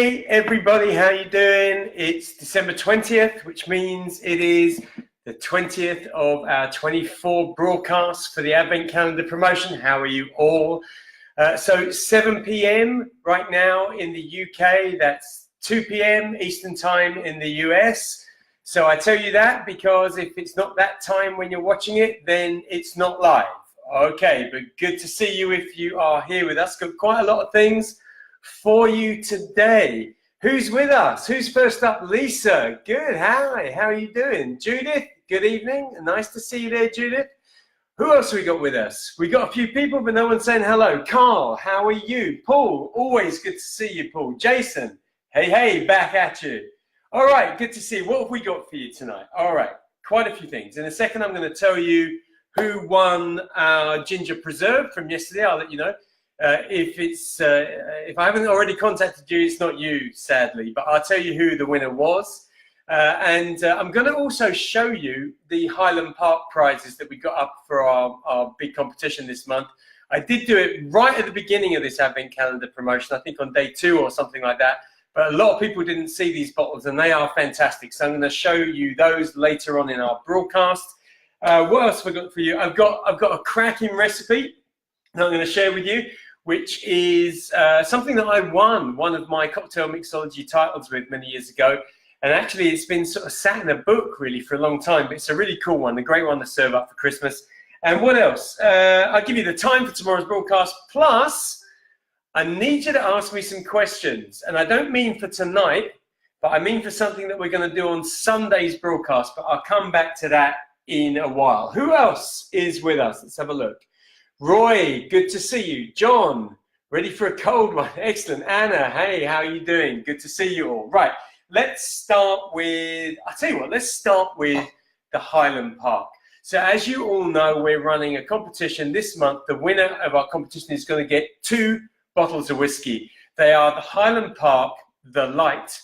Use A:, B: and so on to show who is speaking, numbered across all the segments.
A: Hey everybody, how you doing? It's December 20th, which means it is the 20th of our 24 broadcasts for the Advent Calendar promotion. How are you all? So 7 p.m. right now in the UK, that's 2 p.m. Eastern time in the US. So I tell you that because if it's not that time when you're watching it, then it's not live. Okay, but good to see you if you are here with us. Got quite a lot of things for you today. Who's with us? Who's first up? Lisa. Good. Hi. How are you doing? Judith. Good evening. Nice to see you there, Judith. Who else have we got with us? We got a few people, but no one's saying hello. Carl. How are you? Paul. Always good to see you, Paul. Jason. Hey, back at you. All right. Good to see you. What have we got for you tonight? All right. Quite a few things. In a second, I'm going to tell you who won our ginger preserve from yesterday. I'll let you know. If I haven't already contacted you, it's not you, sadly, but I'll tell you who the winner was. And I'm going to also show you the Highland Park prizes that we got up for our big competition this month. I did do it right at the beginning of this Advent Calendar promotion, I think on day 2 or something like that. But a lot of people didn't see these bottles, and they are fantastic. So I'm going to show you those later on in our broadcast. What else have I got for you? I've got a cracking recipe that I'm going to share with you, which is something that I won one of my cocktail mixology titles with many years ago. And actually, it's been sort of sat in a book, really, for a long time. But it's a really cool one, a great one to serve up for Christmas. And what else? I'll give you the time for tomorrow's broadcast. Plus, I need you to ask me some questions. And I don't mean for tonight, but I mean for something that we're going to do on Sunday's broadcast. But I'll come back to that in a while. Who else is with us? Let's have a look. Roy, good to see you. John, ready for a cold one? Excellent. Anna, hey, how are you doing? Good to see you all. Right, let's start with, I'll tell you what, let's start with the Highland Park. So as you all know, we're running a competition this month. The winner of our competition is going to get 2 bottles of whiskey. They are the Highland Park, the Light,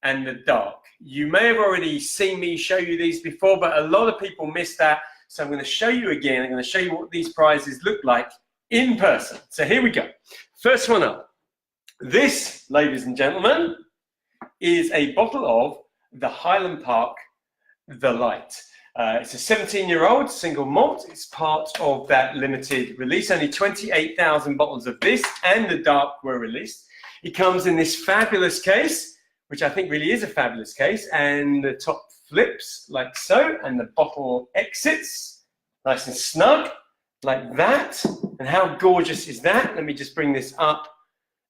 A: and the Dark. You may have already seen me show you these before, but a lot of people missed that. So I'm going to show you again. I'm going to show you what these prizes look like in person. So here we go. First one up. This, ladies and gentlemen, is a bottle of the Highland Park, the Light. It's a 17-year-old single malt. It's part of that limited release. Only 28,000 bottles of this and the Dark were released. It comes in this fabulous case, which I think really is a fabulous case, and the top flips like so, and the bottle exits nice and snug like that. And how gorgeous is that? Let me just bring this up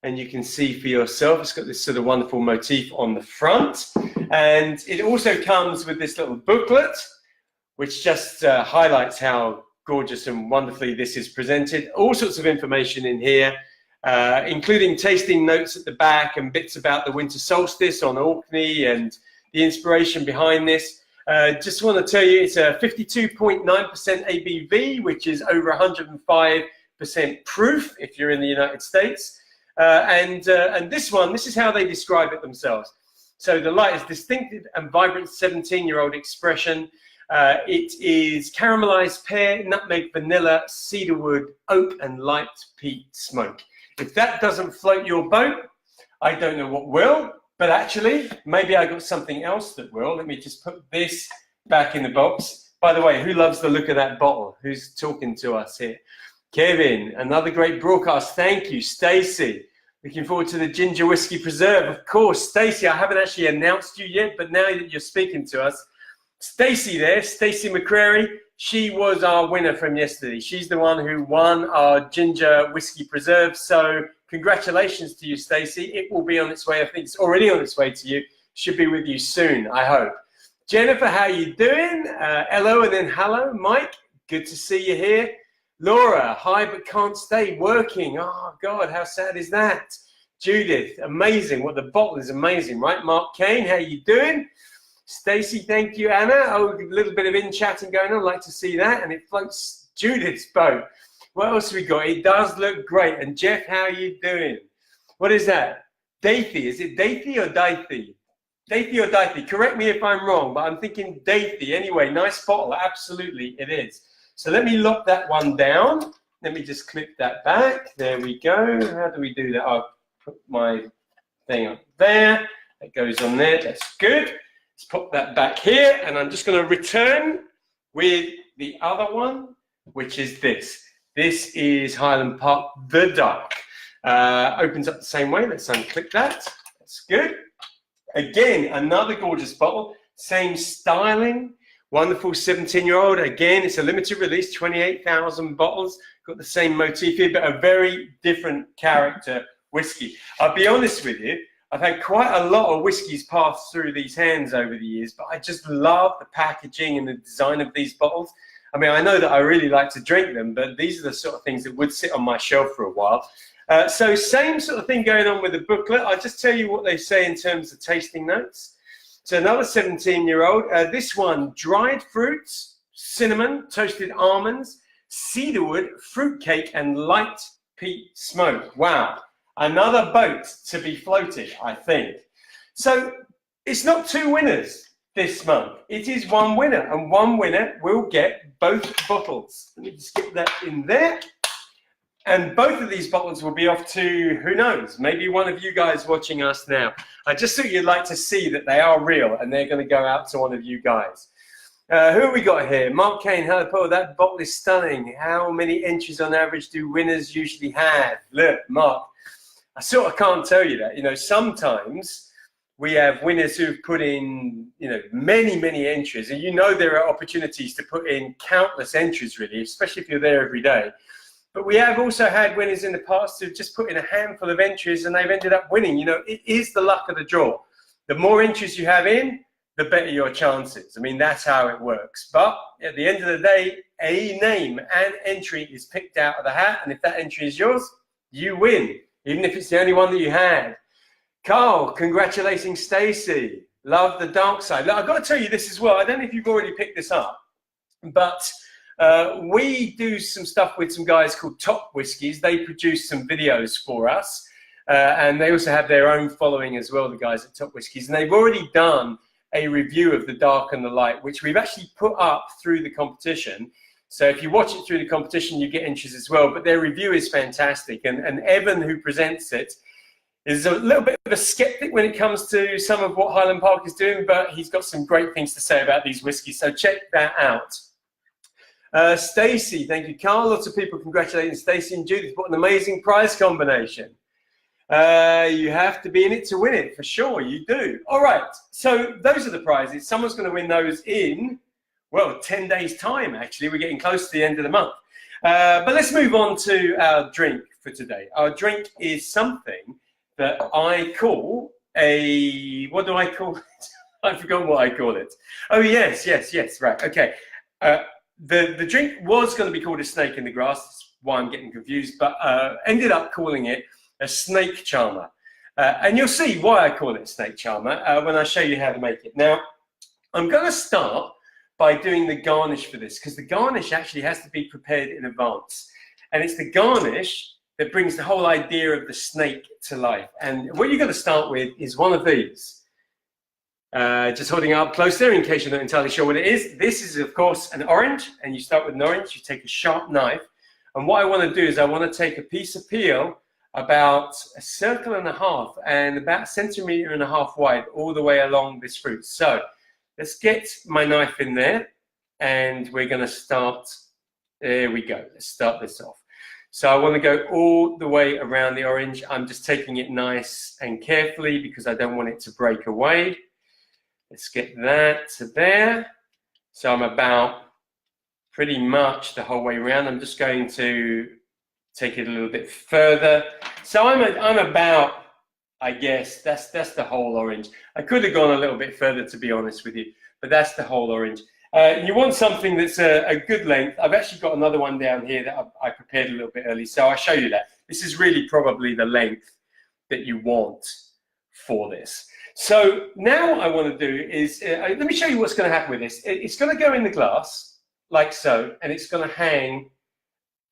A: and you can see for yourself. It's got this sort of wonderful motif on the front, and it also comes with this little booklet which just highlights how gorgeous and wonderfully this is presented. All sorts of information in here, including tasting notes at the back and bits about the winter solstice on Orkney and the inspiration behind this. Just want to tell you it's a 52.9% ABV, which is over 105% proof if you're in the United States. And this is how they describe it themselves. So the Light is distinctive and vibrant 17-year-old expression. It is caramelized pear, nutmeg, vanilla, cedarwood, oak, and light peat smoke. If that doesn't float your boat, I don't know what will. But actually, maybe I got something else that will. Let me just put this back in the box. By the way, who loves the look of that bottle? Who's talking to us here? Kevin, another great broadcast. Thank you. Stacy, looking forward to the ginger whiskey preserve. Of course, Stacy, I haven't actually announced you yet, but now that you're speaking to us, Stacy there, Stacy McCrary, she was our winner from yesterday. She's the one who won our ginger whiskey preserve. So congratulations to you, Stacy. It will be on its way. I think it's already on its way to you. Should be with you soon, I hope. Jennifer, how you doing? Hello and then hello. Mike, good to see you here. Laura, hi but can't stay working. Oh, God, how sad is that? Judith, amazing. What the bottle is amazing, right? Mark Kane, how you doing? Stacy, thank you. Anna, oh, a little bit of in-chatting going on. I'd like to see that. And it floats Judith's boat. What else have we got? It does look great. And Jeff, how are you doing? What is that? Dathy. Is it Dathy or Dathy? Dathy or Dathy? Correct me if I'm wrong, but I'm thinking Dathy. Anyway, nice bottle. Absolutely, it is. So let me lock that one down. Let me just clip that back. There we go. How do we do that? I'll put my thing up there. That goes on there. That's good. Let's pop that back here, and I'm just going to return with the other one, which is this. This is Highland Park The Dark. Opens up the same way. Let's unclick that. That's good. Again, another gorgeous bottle. Same styling. Wonderful 17-year-old. Again, it's a limited release, 28,000 bottles. Got the same motif here, but a very different character whiskey. I'll be honest with you, I've had quite a lot of whiskies pass through these hands over the years, but I just love the packaging and the design of these bottles. I mean, I know that I really like to drink them, but these are the sort of things that would sit on my shelf for a while. So same sort of thing going on with the booklet. I'll just tell you what they say in terms of tasting notes. So another 17-year-old. This one, dried fruits, cinnamon, toasted almonds, cedarwood, fruitcake, and light peat smoke. Wow. Another boat to be floated, I think. So it's not two winners this month. It is one winner, and one winner will get both bottles. Let me just get that in there. And both of these bottles will be off to, who knows, maybe one of you guys watching us now. I just thought you'd like to see that they are real, and they're going to go out to one of you guys. Who have we got here? Mark Kane, hello Paul, that bottle is stunning. How many entries on average do winners usually have? Look, Mark, I sort of can't tell you that. You know, sometimes we have winners who've put in, you know, many, many entries. And you know there are opportunities to put in countless entries, really, especially if you're there every day. But we have also had winners in the past who've just put in a handful of entries and they've ended up winning. You know, it is the luck of the draw. The more entries you have in, the better your chances. I mean, that's how it works. But at the end of the day, a name and entry is picked out of the hat. And if that entry is yours, you win. Even if it's the only one that you had. Carl, congratulating Stacey. Love the dark side. Look, I've got to tell you this as well. I don't know if you've already picked this up, but we do some stuff with some guys called Top Whiskies. They produce some videos for us, and they also have their own following as well, the guys at Top Whiskies. And they've already done a review of the dark and the light, which we've actually put up through the competition. So if you watch it through the competition, you get entries as well. But their review is fantastic. And Evan, who presents it, is a little bit of a skeptic when it comes to some of what Highland Park is doing, but he's got some great things to say about these whiskies. So check that out. Stacey, thank you, Carl. Lots of people congratulating Stacey and Judith. What an amazing prize combination. You have to be in it to win it, for sure. You do. All right. So those are the prizes. Someone's going to win those in, well, 10 days' time, actually. We're getting close to the end of the month. But let's move on to our drink for today. Our drink is something that I call a, what do I call it? I've forgotten what I call it. Oh, yes, right, okay. The drink was going to be called a snake in the grass. That's why I'm getting confused, but ended up calling it a snake charmer. And you'll see why I call it a snake charmer when I show you how to make it. Now, I'm going to start by doing the garnish for this, because the garnish actually has to be prepared in advance. And it's the garnish that brings the whole idea of the snake to life. And what you're going to start with is one of these. Just holding it up close there in case you're not entirely sure what it is. This is, of course, an orange, and you start with an orange. You take a sharp knife. And what I want to do is I want to take a piece of peel about a circle and a half and about 1.5 centimeters wide all the way along this fruit. So let's get my knife in there, and we're going to start. There we go. Let's start this off. So I want to go all the way around the orange. I'm just taking it nice and carefully because I don't want it to break away. Let's get that to there. So I'm about pretty much the whole way around. I'm just going to take it a little bit further. So I'm about, I guess, that's the whole orange. I could have gone a little bit further, to be honest with you, but that's the whole orange. You want something that's a good length. I've actually got another one down here that I prepared a little bit early, so I'll show you that. This is really probably the length that you want for this. So now what I want to do is, let me show you what's going to happen with this. It's going to go in the glass, like so, and it's going to hang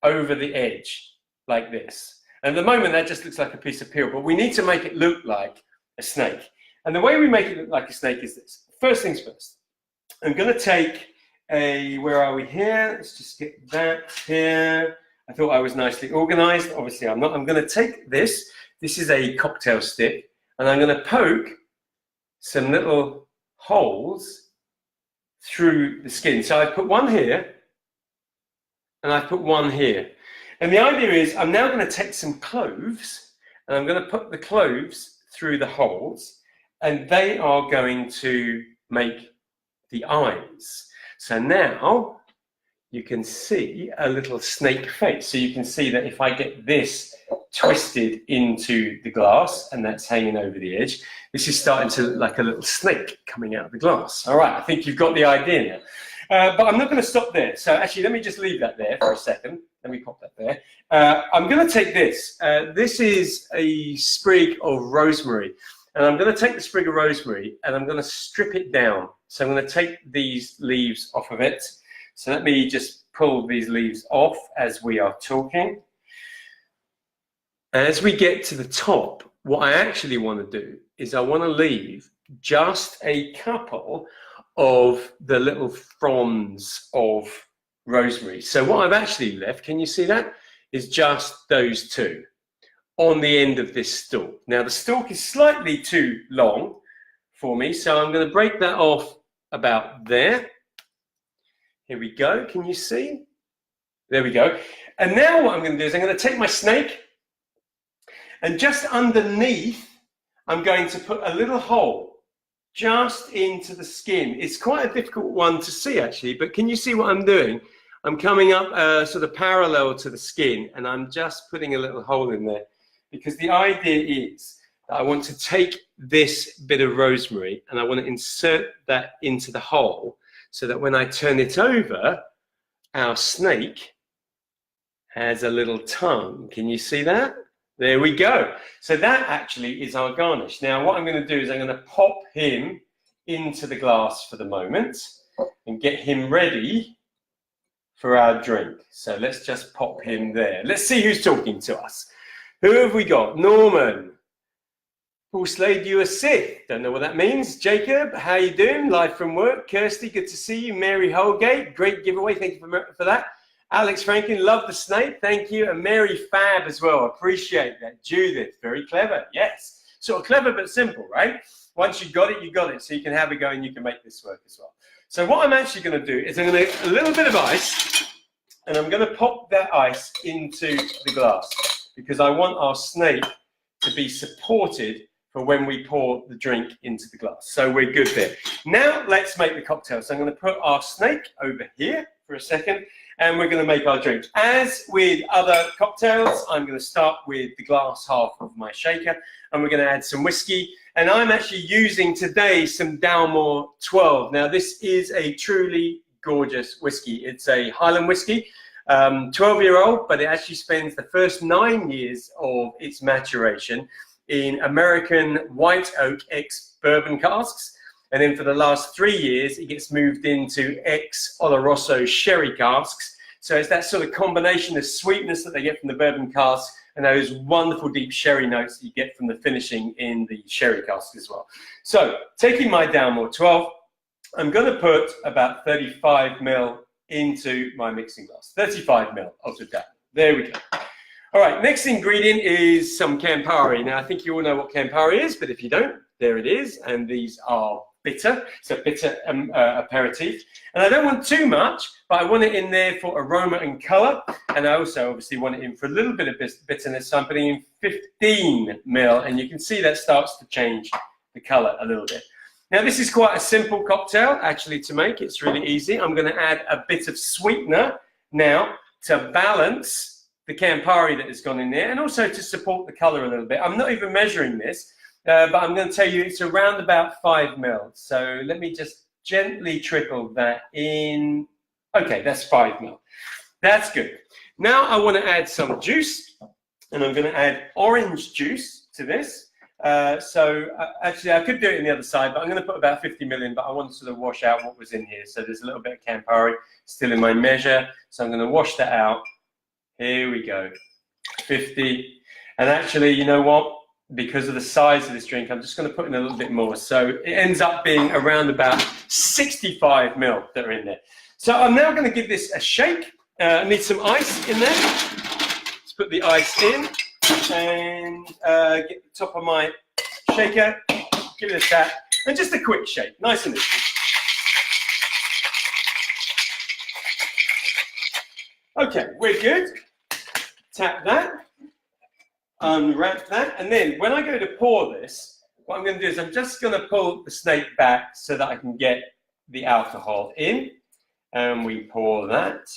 A: over the edge, like this. And at the moment, that just looks like a piece of peel, but we need to make it look like a snake. And the way we make it look like a snake is this. First things first. I'm going to take a, where are we here? Let's just get that here. I thought I was nicely organized. Obviously, I'm not. I'm going to take this. This is a cocktail stick. and I'm going to poke some little holes through the skin. So I've put one here, and I've put one here. And the idea is I'm now going to take some cloves, and I'm going to put the cloves through the holes, and they are going to make the eyes. So now you can see a little snake face. So you can see that if I get this twisted into the glass, and that's hanging over the edge, this is starting to look like a little snake coming out of the glass. All right, I think you've got the idea now. But I'm not going to stop there. So actually, let me just leave that there for a second. Let me pop that there. I'm going to take this. This is a sprig of rosemary. And I'm going to take the sprig of rosemary and I'm going to strip it down. So I'm going to take these leaves off of it. So let me just pull these leaves off as we are talking. As we get to the top, what I actually want to do is I want to leave just a couple of the little fronds of rosemary. So what I've actually left, can you see that, is just those two on the end of this stalk. Now the stalk is slightly too long for me, so I'm going to break that off about there. Here we go, can you see? There we go. And now what I'm going to do is I'm going to take my snake, and just underneath I'm going to put a little hole just into the skin. It's quite a difficult one to see actually, but can you see what I'm doing? I'm coming up sort of parallel to the skin, and I'm just putting a little hole in there, because the idea is that I want to take this bit of rosemary and I want to insert that into the hole, so that when I turn it over, our snake has a little tongue. Can you see that? There we go. So that actually is our garnish. Now what I'm going to do is I'm going to pop him into the glass for the moment and get him ready for our drink. So let's just pop him there. Let's see who's talking to us. Who have we got? Norman. Paul Slade, you a Sith. Don't know what that means. Jacob, how you doing? Live from work. Kirsty, good to see you. Mary Holgate, great giveaway. Thank you for that. Alex Franklin, love the snake. Thank you. And Mary Fab as well. Appreciate that. Judith, very clever. Yes. Sort of clever but simple, right? Once you got it, you got it. So you can have a go and you can make this work as well. So what I'm actually going to do is I'm going to a little bit of ice, and I'm going to pop that ice into the glass, because I want our snake to be supported for when we pour the drink into the glass. So we're good there. Now let's make the cocktail. So I'm going to put our snake over here for a second, and we're going to make our drink. As with other cocktails, I'm going to start with the glass half of my shaker, and we're going to add some whiskey. And I'm actually using today some Dalmore 12. Now this is a truly gorgeous whiskey. It's a Highland whiskey, 12-year-old, but it actually spends the first 9 years of its maturation in American white oak ex-bourbon casks. And then for the last 3 years, it gets moved into ex-Oloroso sherry casks. So it's that sort of combination of sweetness that they get from the bourbon casks and those wonderful deep sherry notes that you get from the finishing in the sherry cask as well. So taking my Dalmore 12, I'm going to put about 35 ml into my mixing glass. 35 ml of the Dalmore. There we go. All right, next ingredient is some Campari. Now, I think you all know what Campari is, but if you don't, there it is. And these are bitter, so bitter aperitif. And I don't want too much, but I want it in there for aroma and color. And I also obviously want it in for a little bit of bitterness. So I'm putting in 15 ml, and you can see that starts to change the color a little bit. Now, this is quite a simple cocktail actually to make. It's really easy. I'm going to add a bit of sweetener now to balance the Campari that has gone in there, and also to support the color a little bit. I'm not even measuring this, but I'm going to tell you it's around about 5 ml. So let me just gently trickle that in. Okay, that's 5 ml. That's good. Now I want to add some juice, and I'm going to add orange juice to this. Actually, I could do it in the other side, but I'm going to put about 50 ml in, but I want to sort of wash out what was in here. So there's a little bit of Campari still in my measure. So I'm going to wash that out. Here we go, 50. And actually, you know what? Because of the size of this drink, I'm just going to put in a little bit more. So it ends up being around about 65 ml that are in there. So I'm now going to give this a shake. I need some ice in there. Let's put the ice in and get the top of my shaker, give it a tap, and just a quick shake, nice and easy. Okay, we're good. Tap that, unwrap that, and then when I go to pour this, what I'm going to do is I'm just going to pull the snake back so that I can get the alcohol in, and we pour that,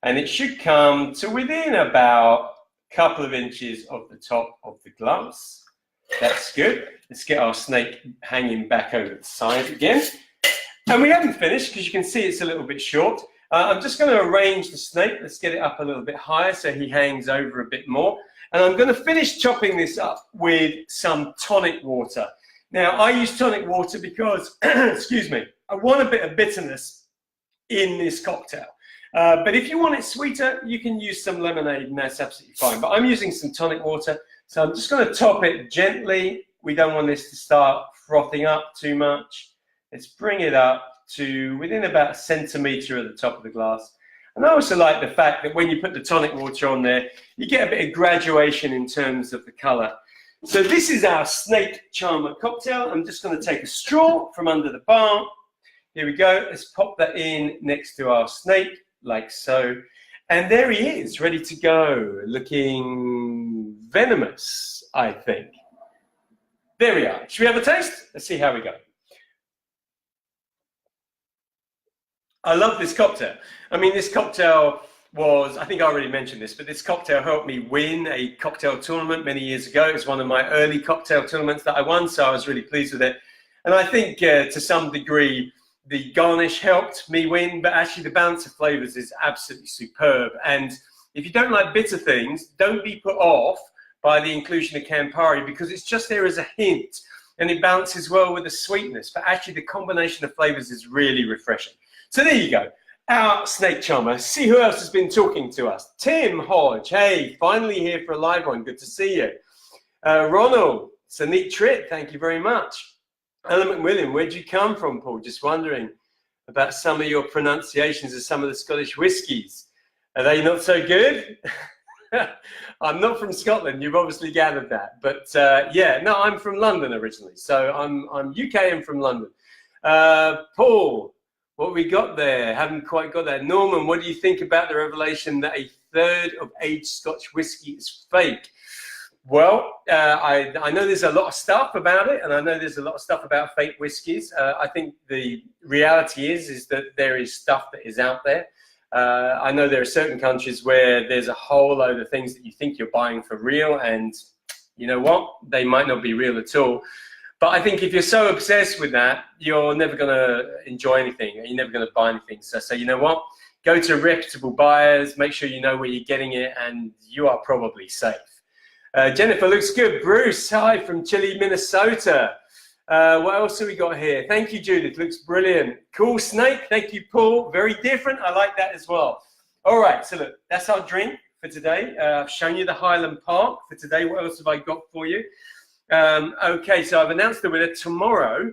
A: and it should come to within about a couple of inches of the top of the glass. That's good. Let's get our snake hanging back over the side again. And we haven't finished because you can see it's a little bit short. I'm just going to arrange the snake. Let's get it up a little bit higher so he hangs over a bit more. And I'm going to finish chopping this up with some tonic water. Now, I use tonic water because, excuse me, I want a bit of bitterness in this cocktail. But if you want it sweeter, you can use some lemonade and that's absolutely fine. But I'm using some tonic water. So I'm just going to top it gently. We don't want this to start frothing up too much. Let's bring it up to within about 1 centimeter at the top of the glass. And I also like the fact that when you put the tonic water on there, you get a bit of graduation in terms of the color. So this is our snake charmer cocktail. I'm just going to take a straw from under the bar. Here we go. Let's pop that in next to our snake, like so. And there he is, ready to go, looking venomous, I think. There we are. Should we have a taste? Let's see how we go. I love this cocktail. I mean, this cocktail was, I think I already mentioned this, but this cocktail helped me win a cocktail tournament many years ago. It was one of my early cocktail tournaments that I won, so I was really pleased with it. And I think to some degree, the garnish helped me win, but actually the balance of flavors is absolutely superb. And if you don't like bitter things, don't be put off by the inclusion of Campari because it's just there as a hint and it balances well with the sweetness. But actually the combination of flavors is really refreshing. So there you go, our snake charmer. See who else has been talking to us. Tim Hodge, hey, finally here for a live one. Good to see you. Ronald, it's a neat trip. Thank you very much. Alan McWilliam, where'd you come from, Paul? Just wondering about some of your pronunciations of some of the Scottish whiskies. Are they not so good? I'm not from Scotland. You've obviously gathered that. But yeah, no, I'm from London originally. So I'm UK and from London. Paul, what we got there? Haven't quite got that. Norman, what do you think about the revelation that a third of aged Scotch whiskey is fake? Well, I know there's a lot of stuff about it, and I know there's a lot of stuff about fake whiskies. I think the reality is that there is stuff that is out there. I know there are certain countries where there's a whole load of things that you think you're buying for real, and you know what? They might not be real at all. But I think if you're so obsessed with that, you're never going to enjoy anything. You're never going to buy anything. So you know what? Go to reputable buyers, make sure you know where you're getting it, and you are probably safe. Jennifer, looks good. Bruce, hi from Chile, Minnesota. What else have we got here? Thank you, Judith. Looks brilliant. Cool snake. Thank you, Paul. Very different. I like that as well. All right. So look, that's our drink for today. I've shown you the Highland Park for today. What else have I got for you? Okay, so I've announced the winner. Tomorrow,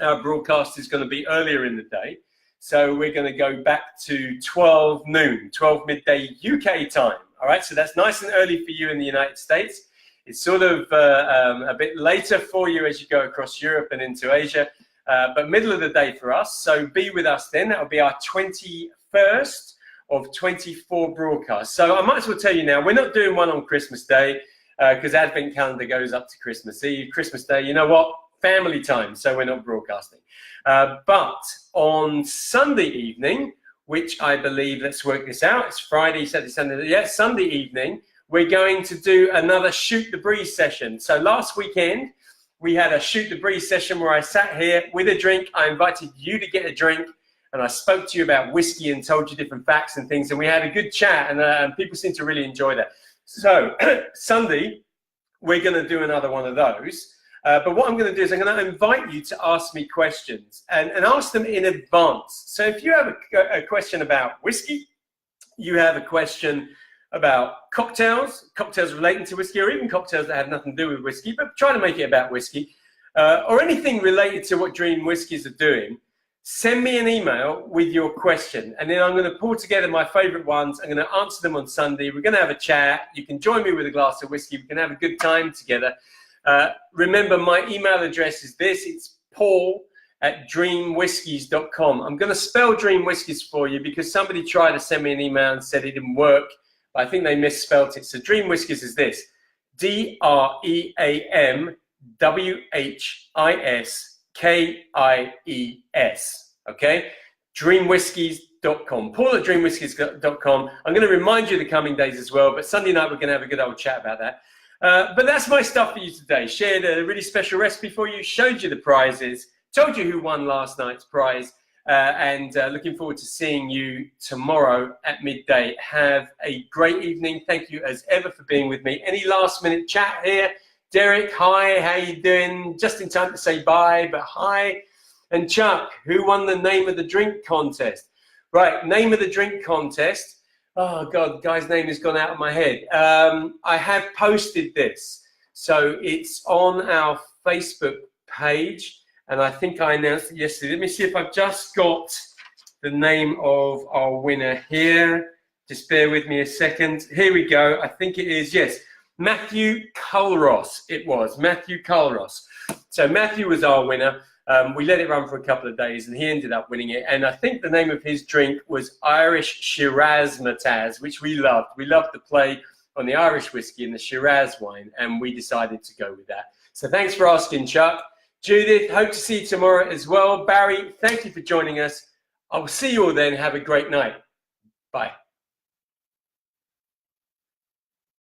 A: our broadcast is going to be earlier in the day. So we're going to go back to 12 noon, 12 midday UK time. All right, so that's nice and early for you in the United States. It's sort of a bit later for you as you go across Europe and into Asia, but middle of the day for us. So be with us then. That'll be our 21st of 24 broadcasts. So I might as well tell you now, we're not doing one on Christmas Day because Advent calendar goes up to Christmas Eve, Christmas Day. You know what? Family time, so we're not broadcasting. But on Sunday evening, which I believe, let's work this out, it's Friday, Saturday, Sunday, yeah, Sunday evening, we're going to do another Shoot the Breeze session. So last weekend, we had a Shoot the Breeze session where I sat here with a drink. I invited you to get a drink, and I spoke to you about whiskey and told you different facts and things, and we had a good chat, and people seem to really enjoy that. So Sunday, we're going to do another one of those. But what I'm going to do is I'm going to invite you to ask me questions and ask them in advance. So if you have a question about whiskey, you have a question about cocktails relating to whiskey, or even cocktails that have nothing to do with whiskey, but try to make it about whiskey, or anything related to what Dream Whiskies are doing, send me an email with your question. And then I'm going to pull together my favorite ones. I'm going to answer them on Sunday. We're going to have a chat. You can join me with a glass of whiskey. We can have a good time together. Remember, my email address is this. It's paul@dreamwhiskies.com. I'm going to spell Dream Whiskies for you because somebody tried to send me an email and said it didn't work. But I think they misspelt it. So Dream Whiskies is this. DREAMWHISKIES. Okay? Dreamwhiskies.com. Paul@dreamwhiskies.com. I'm going to remind you the coming days as well, but Sunday night we're going to have a good old chat about that. But that's my stuff for you today. Shared a really special recipe for you, showed you the prizes, told you who won last night's prize, and looking forward to seeing you tomorrow at midday. Have a great evening. Thank you as ever for being with me. Any last minute chat here? Derek, hi, how you doing? Just in time to say bye, but hi. And Chuck, who won the name of the drink contest? Right, name of the drink contest. Oh God, guy's name has gone out of my head. I have posted this. So it's on our Facebook page, and I think I announced it yesterday. Let me see if I've just got the name of our winner here. Just bear with me a second. Here we go. I think it is, yes, Matthew Culross. It was Matthew Culross. So Matthew was our winner. We let it run for a couple of days, and he ended up winning it. And I think the name of his drink was Irish Shiraz Mataz, which we loved. We loved the play on the Irish whiskey and the Shiraz wine, and we decided to go with that. So thanks for asking, Chuck. Judith, hope to see you tomorrow as well. Barry, thank you for joining us. I will see you all then. Have a great night. Bye.